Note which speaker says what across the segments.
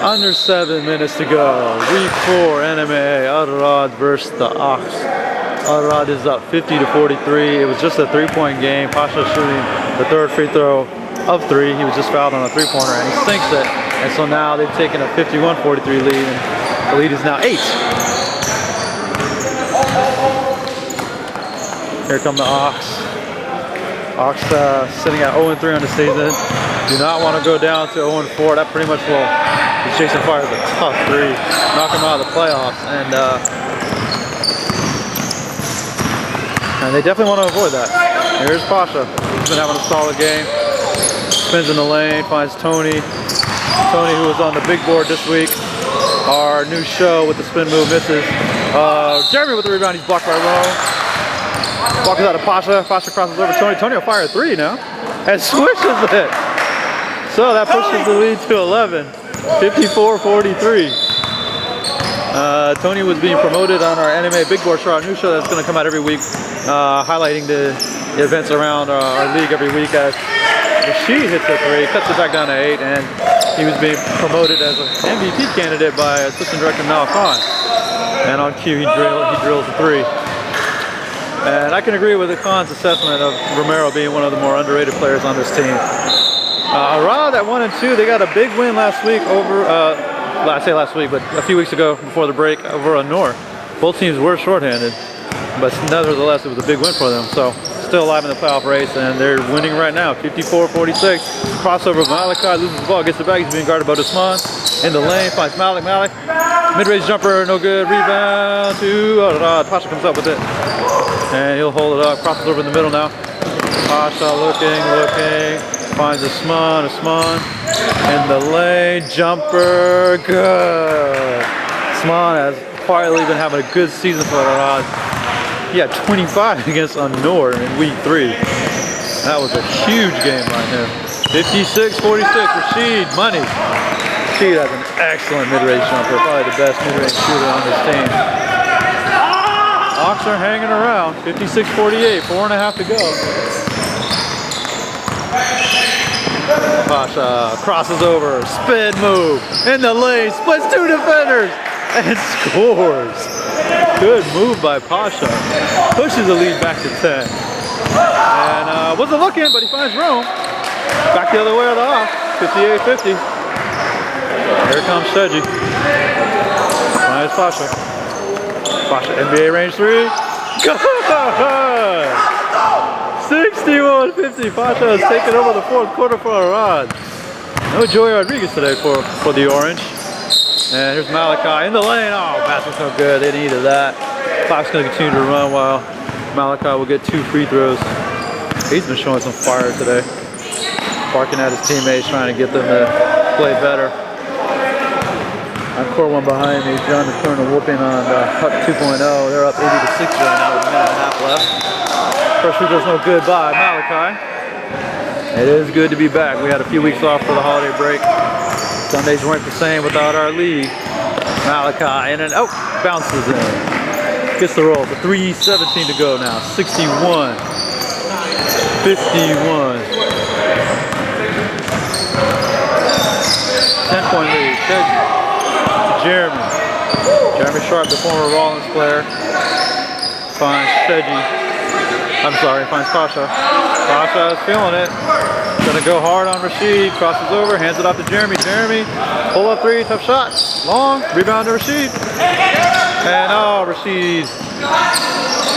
Speaker 1: Under 7 minutes to go. Week 4 NMAA Ahks versus the Ahks. Ahks is up 50-43. It was just a 3-point game. Pasha shooting the third free throw of 3. He was just fouled on a 3-pointer and he sinks it. And so now they've taken a 51-43 lead, and the lead is now 8. Here come the Ahks. Ahks sitting at 0-3 on the season. Do not want to go down to 0-4. That pretty much will be chasing fire the top 3, knock them out of the playoffs, and they definitely want to avoid that. Here's Pasha. He's been having a solid game. Spins in the lane, finds Tony. Tony, who was on the big board this week. Our new show with the spin move, misses. Jeremy with the rebound. He's blocked by Rome. Walks out of Pasha. Pasha crosses over Tony. Tony will fire a 3 now and swishes it. So that pushes the lead to 11. 54-43. Tony was being promoted on our NMAA Big Board show, our new show that's going to come out every week, highlighting the events around our league every week. As Rashid hits a 3, cuts it back down to 8, and he was being promoted as an MVP candidate by Assistant Director Mal Khan. And on cue, he drills a 3. And I can agree with the Khan's assessment of Romero being one of the more underrated players on this team. Ahks at 1-2, they got a big win last week over, I say last week, but a few weeks ago before the break over on North. Both teams were shorthanded, but nevertheless it was a big win for them. So still alive in the playoff race, and they're winning right now, 54-46. Crossover, Malachi loses the ball, gets it back, he's being guarded by Usman. In the lane, finds Malik. Mid-range jumper, no good, rebound to Ahks. Pasha comes up with it, and he'll hold it up, crosses over in the middle now. Pasha looking, finds Usman in the lane, jumper, good. Usman has quietly been having a good season for Ahks. He had 25 against Unor in week 3. That was a huge game by him. 56-46, Rashid, money. Rashid has an excellent mid-range jumper, probably the best mid-range shooter on this team. Ahks are hanging around, 56-48, 4.5 to go. Pasha crosses over, spin move, in the lane, splits 2 defenders, and scores. Good move by Pasha. Pushes the lead back to 10. And wasn't looking, but he finds room. Back the other way of the Ahks, 58-50. Here comes Seji. Finds Pasha. Pasha, NBA range 3. Good! 61-50. Pasha has taken over the 4th quarter for Ahks. No Joey Rodriguez today for the Orange. And here's Malachi in the lane. Oh, basket's no good. They needed that. Clock's going to continue to run while Malachi will get 2 free throws. He's been showing some fire today. Barking at his teammates, trying to get them to play better. On court 1 behind me, John is throwing a whooping on Huck 2.0. They're up 80-60 right now with a minute and a half left. First free throw's no good by Malachi. It is good to be back. We had a few weeks off for the holiday break. Sundays weren't the same without our league. Malachi in and out, bounces in. Gets the roll. The 3:17 to go now. 61-51. 10-point lead. Jeremy Sharp, the former Rollins player, finds Pasha. Pasha is feeling it. Gonna go hard on Rashid. Crosses over, hands it off to Jeremy. Jeremy, pull up 3, tough shot. Long, rebound to Rashid. And Rashid,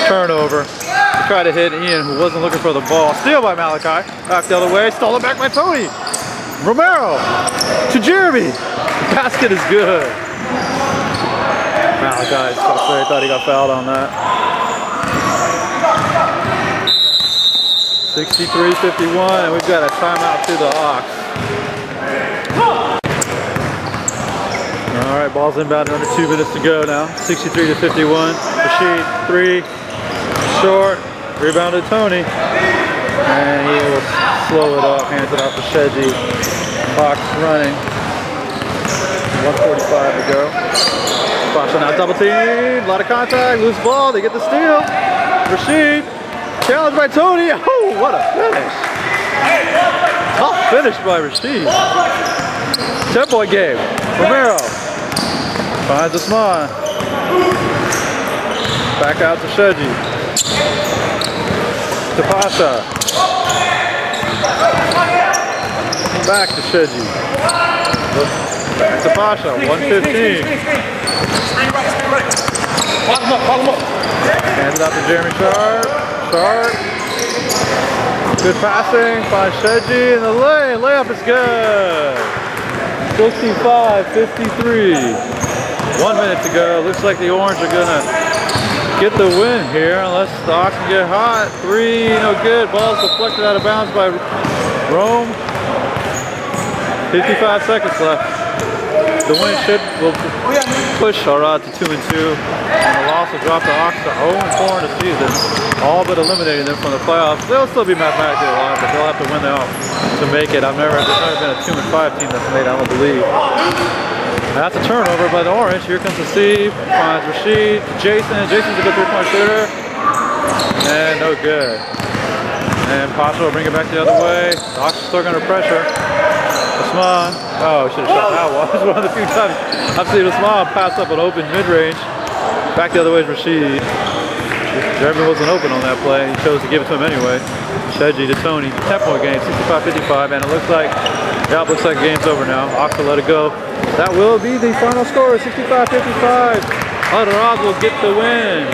Speaker 1: turnover. He tried to hit Ian, who wasn't looking for the ball. Steal by Malachi. Back the other way, stolen back by Tony. Romero to Jeremy. The basket is good. Malachi is frustrated, thought he got fouled on that. 63-51, and we've got a timeout to the Ahks. All right, ball's inbound, under 2 minutes to go now. 63-51. Rashid, 3, short, rebounded Tony, and he will slow it up, hands it off to Sheji. Ahks running. 1:45 to go. Pasha now double team, a lot of contact, loose ball, they get the steal. Rashid, challenged by Tony. Oh, what a finish. Tough finish by Rashid. 10-point game. Romero finds Usman. Back out to Sheji. To Pasha. Back to Sheji. Back to Pasha. 115. Hands it out to Jeremy Sharp. Sharp. Good passing by Sheji in the lane. Layup is good. 65-53. 1 minute to go. Looks like the Orange are gonna get the win here unless the Ahks can get hot. 3, no good. Ball's deflected out of bounds by Rome. 55 seconds left. The win will push Arad to 2-2, and the loss will drop the Ahks to 0-4 in the season, all but eliminating them from the playoffs. They'll still be mathematically alive, but they'll have to win out to make it. There's never been a 2-5 team that's made it, I don't believe. And that's a turnover by the Orange. Here comes the Steve, finds Rashid, Jason. Jason's a good 3-point shooter, and no good. And Pasha will bring it back the other way. The Ahks are still under pressure. Usman, oh, should have shot that one. It's one of the few times I've seen Usman pass up an open mid-range. Back the other way is Rashid. Jeremy wasn't open on that play. He chose to give it to him anyway. Sheji to Tony. 10-point game, 65-55, and it looks like the game's over now. Ahks will let it go. That will be the final score, 65-55. Arad will get the win.